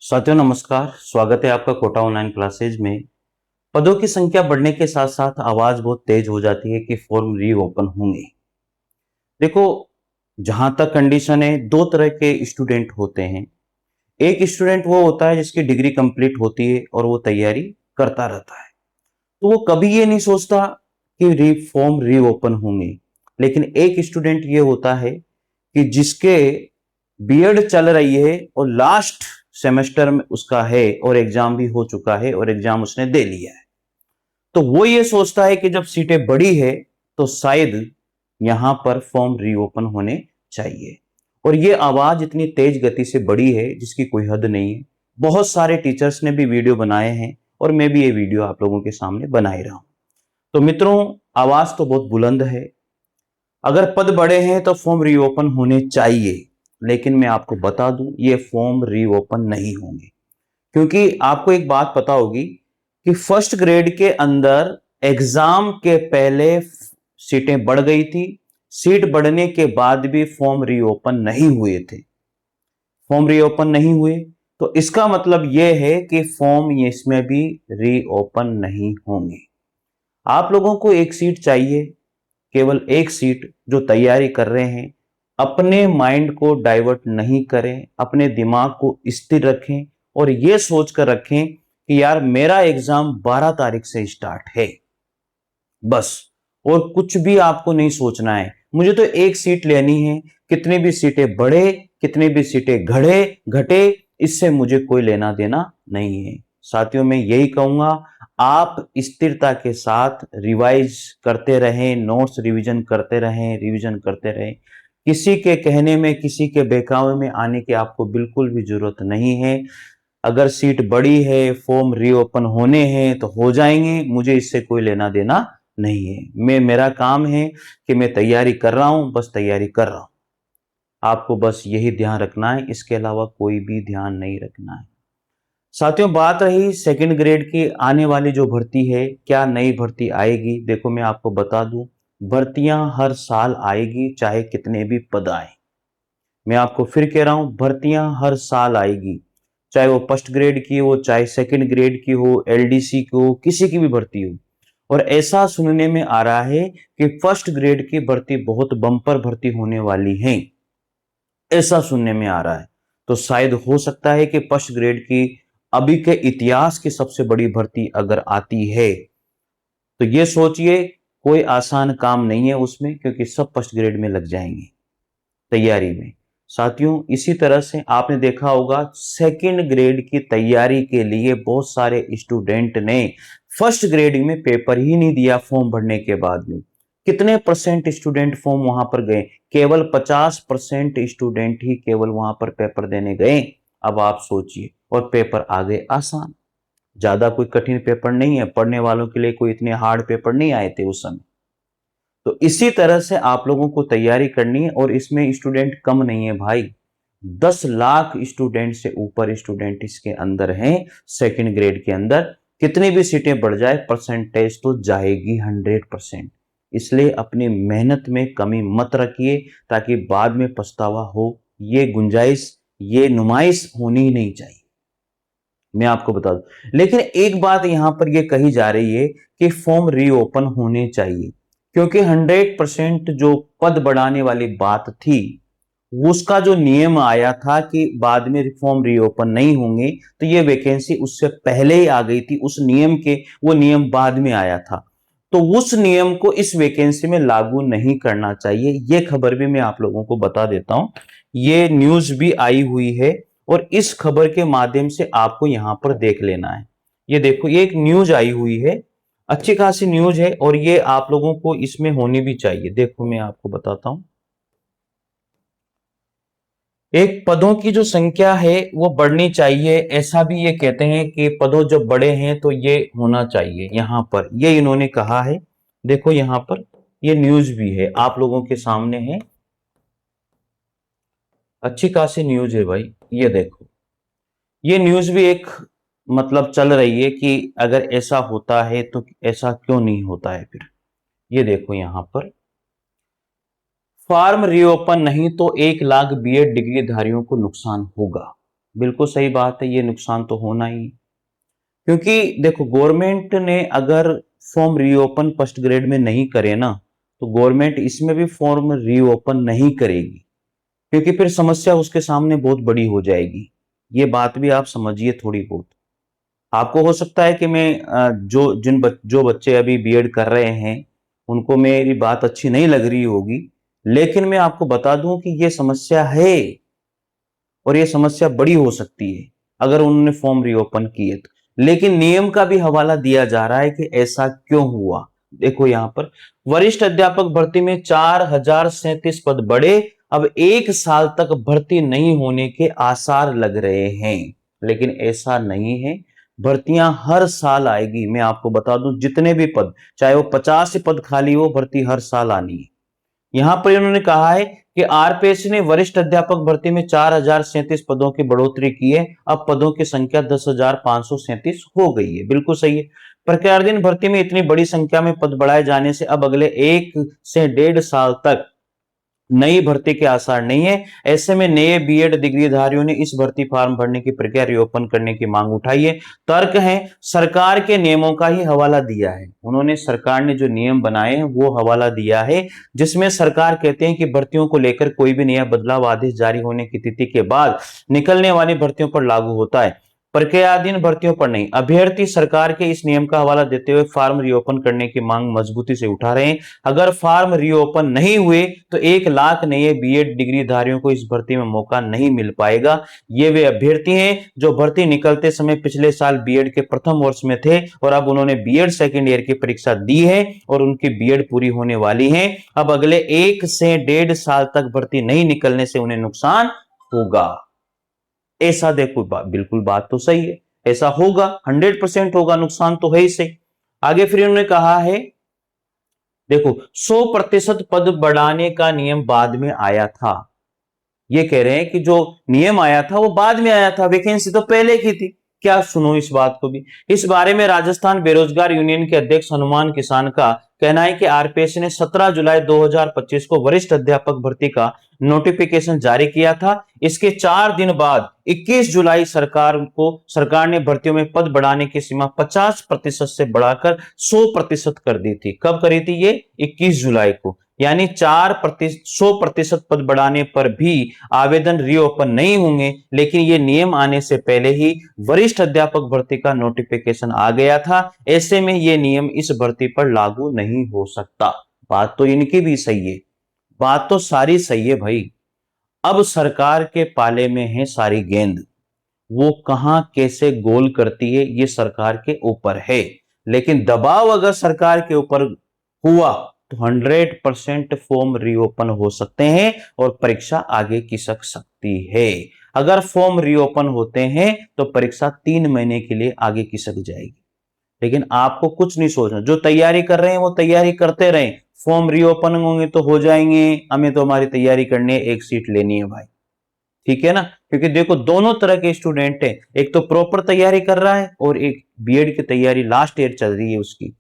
साथियों नमस्कार। स्वागत है आपका कोटा ऑनलाइन क्लासेज में। पदों की संख्या बढ़ने के साथ साथ आवाज बहुत तेज हो जाती है कि फॉर्म रीओपन होंगे। देखो, जहां तक कंडीशन है, दो तरह के स्टूडेंट होते हैं। एक स्टूडेंट वो होता है जिसकी डिग्री कंप्लीट होती है और वो तैयारी करता रहता है, तो वो कभी ये नहीं सोचता कि फॉर्म रीओपन होंगे। लेकिन एक स्टूडेंट ये होता है कि जिसके बीएड चल रही है और लास्ट सेमेस्टर में उसका है और एग्जाम भी हो चुका है और एग्जाम उसने दे लिया है, तो वो ये सोचता है कि जब सीटें बड़ी है तो शायद यहां पर फॉर्म रीओपन होने चाहिए। और ये आवाज इतनी तेज गति से बढ़ी है जिसकी कोई हद नहीं है। बहुत सारे टीचर्स ने भी वीडियो बनाए हैं और मैं भी ये वीडियो आप लोगों के सामने बना ही रहा हूं। तो मित्रों, आवाज तो बहुत बुलंद है। अगर पद बड़े हैं तो फॉर्म रीओपन होने चाहिए, लेकिन मैं आपको बता दूं ये फॉर्म रीओपन नहीं होंगे। क्योंकि आपको एक बात पता होगी कि फर्स्ट ग्रेड के अंदर एग्जाम के पहले सीटें बढ़ गई थी। सीट बढ़ने के बाद भी फॉर्म रीओपन नहीं हुए थे। फॉर्म रीओपन नहीं हुए तो इसका मतलब यह है कि फॉर्म इसमें भी रीओपन नहीं होंगे। आप लोगों को एक सीट चाहिए, केवल एक सीट। जो तैयारी कर रहे हैं अपने माइंड को डाइवर्ट नहीं करें, अपने दिमाग को स्थिर रखें और यह सोचकर रखें कि यार मेरा एग्जाम 12 तारीख से स्टार्ट है, बस। और कुछ भी आपको नहीं सोचना है, मुझे तो एक सीट लेनी है। कितनी भी सीटें बढ़े, कितनी भी सीटें घटे, इससे मुझे कोई लेना देना नहीं है। साथियों, मैं यही कहूंगा, आप स्थिरता के साथ रिवाइज करते रहें, नोट्स रिवीजन करते रहें, रिवीजन करते रहें। किसी के कहने में, किसी के बहकावे में आने की आपको बिल्कुल भी जरूरत नहीं है। अगर सीट बड़ी है, फॉर्म रीओपन होने हैं तो हो जाएंगे, मुझे इससे कोई लेना देना नहीं है। मेरा काम है कि मैं तैयारी कर रहा हूं, बस तैयारी कर रहा हूं। आपको बस यही ध्यान रखना है, इसके अलावा कोई भी ध्यान नहीं रखना है। साथियों, बात रही सेकंड ग्रेड की, आने वाली जो भर्ती है, क्या नई भर्ती आएगी? देखो, मैं आपको बता दूं, भर्तियां हर साल आएगी, चाहे कितने भी पद आए। मैं आपको फिर कह रहा हूं, भर्तियां हर साल आएगी, चाहे वो फर्स्ट ग्रेड की हो, चाहे सेकंड ग्रेड की हो, एलडीसी की हो, किसी की भी भर्ती हो। और ऐसा सुनने में आ रहा है कि फर्स्ट ग्रेड की भर्ती बहुत बम्पर भर्ती होने वाली है, ऐसा सुनने में आ रहा है। तो शायद हो सकता है कि फर्स्ट ग्रेड की अभी के इतिहास की सबसे बड़ी भर्ती अगर आती है, तो ये सोचिए कोई आसान काम नहीं है उसमें, क्योंकि सब फर्स्ट ग्रेड में लग जाएंगे तैयारी में। साथियों, इसी तरह से आपने देखा होगा सेकंड ग्रेड की तैयारी के लिए बहुत सारे स्टूडेंट ने फर्स्ट ग्रेड में पेपर ही नहीं दिया फॉर्म भरने के बाद में। कितने परसेंट स्टूडेंट फॉर्म वहां पर गए? केवल 50% स्टूडेंट ही केवल वहां पर पेपर देने गए। अब आप सोचिए, और पेपर आ गए आसान। ज्यादा कोई कठिन पेपर नहीं है, पढ़ने वालों के लिए कोई इतने हार्ड पेपर नहीं आए थे उस समय। तो इसी तरह से आप लोगों को तैयारी करनी है, और इसमें स्टूडेंट कम नहीं है भाई। 10 लाख स्टूडेंट से ऊपर स्टूडेंट इसके अंदर हैं सेकंड ग्रेड के अंदर। कितनी भी सीटें बढ़ जाए, परसेंटेज तो जाएगी 100%। इसलिए अपनी मेहनत में कमी मत रखिए, ताकि बाद में पछतावा हो। ये गुंजाइश, ये नुमाइश होनी ही नहीं चाहिए, मैं आपको बता दूं। लेकिन एक बात यहां पर यह कही जा रही है कि फॉर्म रीओपन होने चाहिए, क्योंकि 100% जो पद बढ़ाने वाली बात थी, उसका जो नियम आया था कि बाद में फॉर्म रीओपन नहीं होंगे, तो ये वैकेंसी उससे पहले ही आ गई थी। उस नियम के, वो नियम बाद में आया था, तो उस नियम को इस वैकेंसी में लागू नहीं करना चाहिए। ये खबर भी मैं आप लोगों को बता देता हूं, ये न्यूज भी आई हुई है, और इस खबर के माध्यम से आपको यहां पर देख लेना है। ये देखो, ये एक न्यूज आई हुई है, अच्छी खासी न्यूज है, और ये आप लोगों को इसमें होनी भी चाहिए। देखो, मैं आपको बताता हूं, एक पदों की जो संख्या है वो बढ़नी चाहिए, ऐसा भी ये कहते हैं कि पदों जब बड़े हैं तो ये होना चाहिए। यहां पर ये इन्होंने कहा है। देखो, यहां पर ये न्यूज भी है, आप लोगों के सामने है, अच्छी खासी न्यूज है भाई। ये देखो, ये न्यूज भी एक मतलब चल रही है कि अगर ऐसा होता है तो ऐसा क्यों नहीं होता है फिर। ये देखो, यहां पर फॉर्म रीओपन नहीं तो 1 लाख बीएड डिग्री धारियों को नुकसान होगा। बिल्कुल सही बात है, ये नुकसान तो होना ही है। क्योंकि देखो गवर्नमेंट ने अगर फॉर्म रीओपन फर्स्ट ग्रेड में नहीं करे ना, तो गवर्नमेंट इसमें भी फॉर्म रीओपन नहीं करेगी, क्योंकि फिर समस्या उसके सामने बहुत बड़ी हो जाएगी। ये बात भी आप समझिए थोड़ी बहुत। आपको हो सकता है कि मैं जो बच्चे अभी बीएड कर रहे हैं उनको मेरी बात अच्छी नहीं लग रही होगी, लेकिन मैं आपको बता दूं कि ये समस्या है और ये समस्या बड़ी हो सकती है अगर उन्होंने फॉर्म रीओपन किए तो। लेकिन नियम का भी हवाला दिया जा रहा है कि ऐसा क्यों हुआ। देखो यहां पर वरिष्ठ अध्यापक भर्ती में 4037 पद बढ़े, अब 1 साल तक भर्ती नहीं होने के आसार लग रहे हैं। लेकिन ऐसा नहीं है, भर्तियां हर साल आएगी। मैं आपको बता दूं जितने भी पद, चाहे वो 50 पद खाली हो, भर्ती हर साल आनी है। यहां पर इन्होंने कहा है कि आरपीएससी ने वरिष्ठ अध्यापक भर्ती में 4037 पदों की बढ़ोतरी की है, अब पदों की संख्या 10,537 हो गई है। बिल्कुल सही है। प्रत्यार्थिन भर्ती में इतनी बड़ी संख्या में पद बढ़ाए जाने से अब अगले 1 से 1.5 साल तक नई भर्ती के आसार नहीं है। ऐसे में नए बीएड डिग्रीधारियों ने इस भर्ती फॉर्म भरने की प्रक्रिया रिओपन करने की मांग उठाई है। तर्क है सरकार के नियमों का ही हवाला दिया है। उन्होंने सरकार ने जो नियम बनाए हैं वो हवाला दिया है, जिसमें सरकार कहते हैं कि भर्तियों को लेकर कोई भी नया बदलाव आदेश जारी होने की तिथि के बाद निकलने वाली भर्तियों पर लागू होता है, प्रक्रियाधीन भर्तियों पर नहीं। अभ्यर्थी सरकार के इस नियम का हवाला देते हुए फॉर्म रिओपन करने की मांग मजबूती से उठा रहे हैं। अगर फॉर्म रिओपन नहीं हुए तो 1 लाख नए बीएड डिग्रीधारियों को इस भर्ती में मौका नहीं मिल पाएगा। ये वे अभ्यर्थी हैं जो भर्ती निकलते समय पिछले साल बीएड के प्रथम वर्ष में थे और अब उन्होंने बीएड सेकेंड ईयर की परीक्षा दी है और उनकी बीएड पूरी होने वाली है। अब अगले 1 से 1.5 साल तक भर्ती नहीं निकलने से उन्हें नुकसान होगा। ऐसा देखो बिल्कुल बात तो सही है, ऐसा होगा, 100% होगा, नुकसान तो है ही सही। आगे फिर उन्होंने कहा है देखो 100% पद बढ़ाने का नियम बाद में आया था। ये कह रहे हैं कि जो नियम आया था वो बाद में आया था, वैकेंसी तो पहले की थी। क्या सुनो इस बात को भी। इस बारे में राजस्थान बेरोजगार यूनियन के अध्यक्ष हनुमान किसान का कहना है कि आरपीएससी ने 17 जुलाई 2025 को वरिष्ठ अध्यापक भर्ती का नोटिफिकेशन जारी किया था। इसके 4 दिन बाद 21 जुलाई सरकार ने भर्तियों में पद बढ़ाने की सीमा 50% से बढ़ाकर 100% कर दी थी। कब करी थी ये? 21 जुलाई को। यानी 100% पद बढ़ाने पर भी आवेदन रीओपन नहीं होंगे। लेकिन ये नियम आने से पहले ही वरिष्ठ अध्यापक भर्ती का नोटिफिकेशन आ गया था। ऐसे में ये नियम इस भर्ती पर लागू नहीं हो सकता। बात तो इनकी भी सही है, बात तो सारी सही है भाई। अब सरकार के पाले में है सारी गेंद, वो कहां कैसे गोल करती है ये सरकार के ऊपर है। लेकिन दबाव अगर सरकार के ऊपर हुआ तो 100% फॉर्म रीओपन हो सकते हैं और परीक्षा आगे की सकती है। अगर फॉर्म रीओपन होते हैं तो परीक्षा 3 महीने के लिए आगे की सक जाएगी। लेकिन आपको कुछ नहीं सोचना, जो तैयारी कर रहे हैं वो तैयारी करते रहें। फॉर्म रीओपन होंगे तो हो जाएंगे, हमें तो हमारी तैयारी करनी है, एक सीट लेनी है भाई। ठीक है ना? क्योंकि देखो दोनों तरह के स्टूडेंट हैं, एक तो प्रॉपर तैयारी कर रहा है और एक बीएड की तैयारी लास्ट ईयर चल रही है उसकी।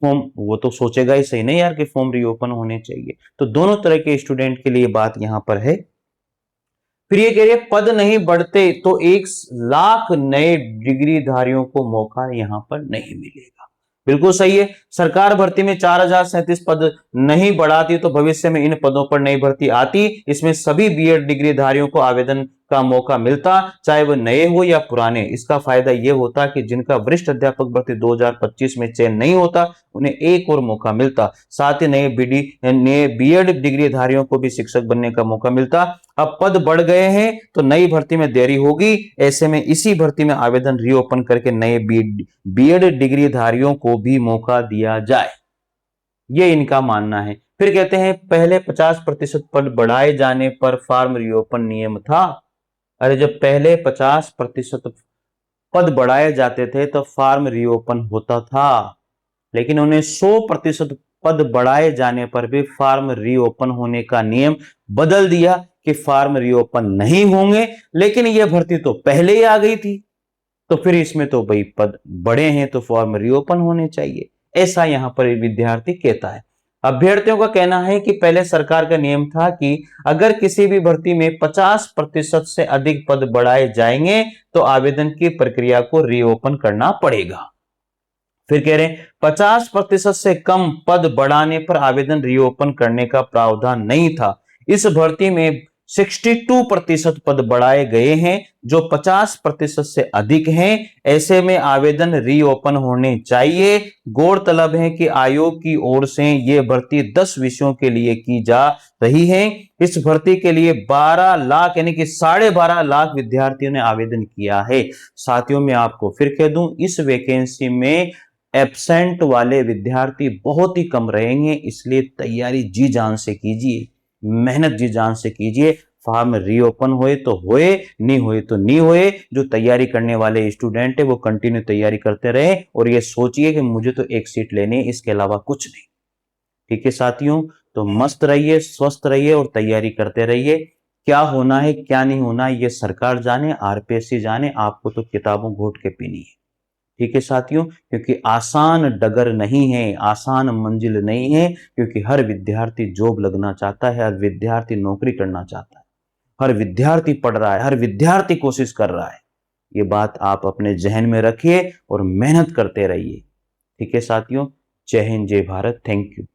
फॉर्म वो तो सोचेगा ही सही नहीं यार कि फॉर्म रीओपन होने चाहिए। तो दोनों तरह के स्टूडेंट के लिए बात यहां पर है। फिर ये कह रही है पद नहीं बढ़ते तो 1 लाख नए डिग्रीधारियों को मौका यहां पर नहीं मिलेगा। बिल्कुल सही है। सरकार भर्ती में 4037 पद नहीं बढ़ाती तो भविष्य में इन पदों पर नई भर्ती आती, इसमें सभी बीएड डिग्रीधारियों को आवेदन का मौका मिलता, चाहे वो नए हो या पुराने। इसका फायदा यह होता कि जिनका वरिष्ठ अध्यापक भर्ती 2025 में चयन नहीं होता उन्हें एक और मौका मिलता। साथ ही नए बीएड डिग्रीधारियों को भी शिक्षक बनने का मौका मिलता। अब पद बढ़ गए हैं तो नई भर्ती में देरी होगी। ऐसे में इसी भर्ती में आवेदन रीओपन करके नए बीएड डिग्रीधारियों को भी मौका दिया जाए, ये इनका मानना है। फिर कहते हैं पहले 50% पद बढ़ाए जाने पर फॉर्म रीओपन नियम था। अरे जब पहले 50% पद बढ़ाए जाते थे तो फॉर्म रीओपन होता था, लेकिन उन्हें 100% पद बढ़ाए जाने पर भी फॉर्म रीओपन होने का नियम बदल दिया कि फॉर्म रीओपन नहीं होंगे। लेकिन यह भर्ती तो पहले ही आ गई थी, तो फिर इसमें तो भाई पद बढ़े हैं तो फॉर्म रीओपन होने चाहिए, ऐसा यहां पर विद्यार्थी कहता है। अभ्यर्थियों का कहना है कि पहले सरकार का नियम था कि अगर किसी भी भर्ती में 50% से अधिक पद बढ़ाए जाएंगे तो आवेदन की प्रक्रिया को रीओपन करना पड़ेगा। फिर कह रहे हैं 50% से कम पद बढ़ाने पर आवेदन रीओपन करने का प्रावधान नहीं था। इस भर्ती में 62% पद बढ़ाए गए हैं जो 50% से अधिक हैं। ऐसे में आवेदन रीओपन होने चाहिए। गौरतलब है कि आयोग की ओर से यह भर्ती 10 विषयों के लिए की जा रही है। इस भर्ती के लिए 12 लाख यानी कि 12.5 लाख विद्यार्थियों ने आवेदन किया है। साथियों, मैं आपको फिर कह दूं, इस वैकेंसी में एब्सेंट वाले विद्यार्थी बहुत ही कम रहेंगे, इसलिए तैयारी जी जान से कीजिए, मेहनत जी जान से कीजिए। फॉर्म रीओपन होए तो होए, नहीं होए तो नहीं होए। जो तैयारी करने वाले स्टूडेंट है वो कंटिन्यू तैयारी करते रहे और ये सोचिए कि मुझे तो एक सीट लेनी है, इसके अलावा कुछ नहीं। ठीक है साथियों, तो मस्त रहिए, स्वस्थ रहिए और तैयारी करते रहिए। क्या होना है क्या नहीं होना है ये सरकार जाने, आरपीएससी जाने, आपको तो किताबों घोट के पीनी है। ठीक है साथियों, क्योंकि आसान डगर नहीं है, आसान मंजिल नहीं है, क्योंकि हर विद्यार्थी जॉब लगना चाहता है, हर विद्यार्थी नौकरी करना चाहता है, हर विद्यार्थी पढ़ रहा है, हर विद्यार्थी कोशिश कर रहा है। ये बात आप अपने जहन में रखिए और मेहनत करते रहिए। ठीक है साथियों, जय हिंद, जय भारत, थैंक यू।